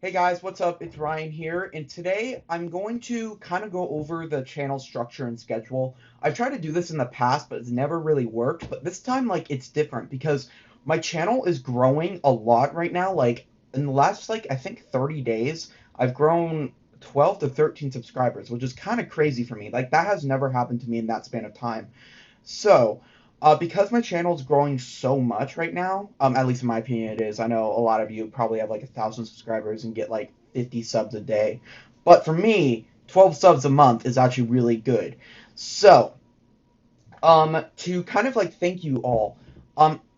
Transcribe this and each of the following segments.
Hey guys, what's up? It's Ryan here, and today I'm going to kind of go over the channel structure and schedule. I've tried to do this in the past, but it's never really worked. But this time, it's different because my channel is growing a lot right now. Like, in the last, I think 30 days, I've grown 12 to 13 subscribers, which is kind of crazy for me. Like, that has never happened to me in that span of time. So, because my channel is growing so much right now, at least in my opinion, it is. I know a lot of you probably have like 1,000 subscribers and get like 50 subs a day, but for me, 12 subs a month is actually really good. So, to kind of thank you all,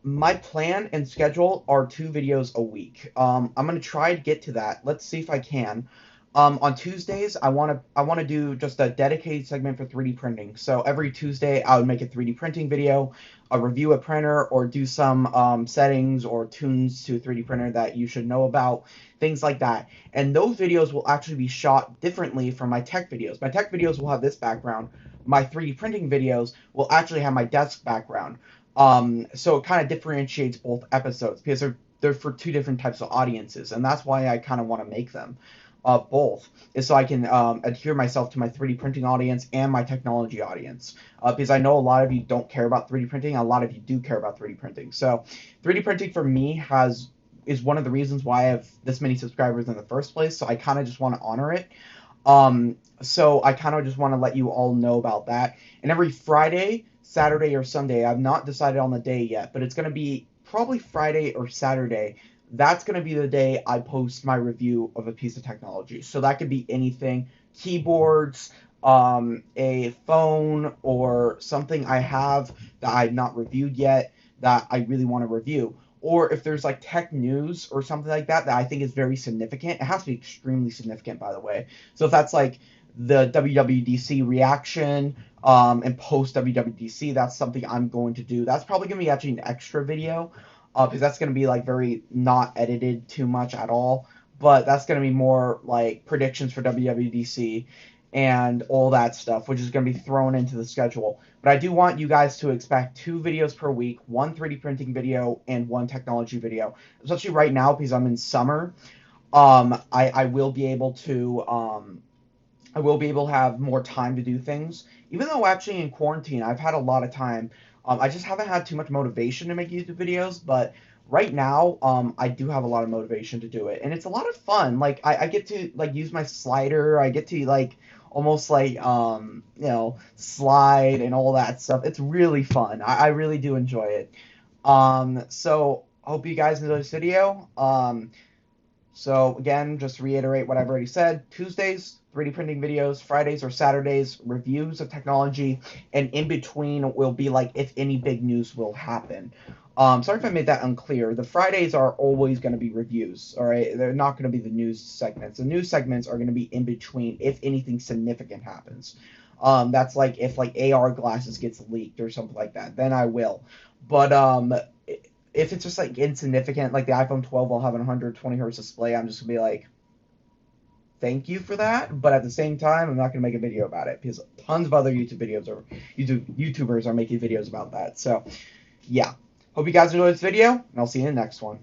my plan and schedule are 2 videos a week. I'm gonna try to get to that. Let's see if I can. On Tuesdays, I wanna do just a dedicated segment for 3D printing. So every Tuesday, I would make a 3D printing video, review a printer, or do some settings or tunes to a 3D printer that you should know about, things like that. And those videos will actually be shot differently from my tech videos. My tech videos will have this background. My 3D printing videos will actually have my desk background. So it kind of differentiates both episodes because they're for two different types of audiences, and that's why I kind of want to make them both, is so I can adhere myself to my 3D printing audience and my technology audience. Because I know a lot of you don't care about 3D printing, a lot of you do care about 3D printing. So 3D printing for me is one of the reasons why I have this many subscribers in the first place. So I kind of just want to honor it. So I kind of just want to let you all know about that. And every Friday, Saturday, or Sunday, I've not decided on the day yet, but it's going to be probably Friday or Saturday. That's going to be the day I post my review of a piece of technology. So that could be anything: keyboards, a phone, or something I have that I've not reviewed yet that I really want to review. Or if there's like tech news or something like that that I think is very significant, it has to be extremely significant, by the way. So if that's like the WWDC reaction, and post WWDC, that's something I'm going to do. That's probably going to be actually an extra video, because that's going to be like very not edited too much at all. But that's going to be more like predictions for WWDC and all that stuff, which is going to be thrown into the schedule. But I do want you guys to expect 2 videos per week, one 3D printing video and one technology video. Especially right now because I'm in summer, I will be able to have more time to do things. Even though actually in quarantine I've had a lot of time, I just haven't had too much motivation to make YouTube videos. But right now, I do have a lot of motivation to do it, and it's a lot of fun. Like I get to like use my slider. I get to like almost slide and all that stuff. It's really fun. I really do enjoy it. So I hope you guys enjoy this video. So again, just to reiterate what I've already said: Tuesdays, 3D printing videos; Fridays or Saturdays, reviews of technology; and in between will be like if any big news will happen. Sorry if I made that unclear. The Fridays are always going to be reviews, all right? They're not going to be the news segments. The news segments are going to be in between if anything significant happens. That's like if like AR glasses gets leaked or something like that, then I will. But if it's just like insignificant, like the iPhone 12 will have a 120 hertz display, I'm just gonna be like, thank you for that. But at the same time, I'm not gonna make a video about it because tons of other YouTubers are making videos about that. So yeah, hope you guys enjoyed this video, and I'll see you in the next one.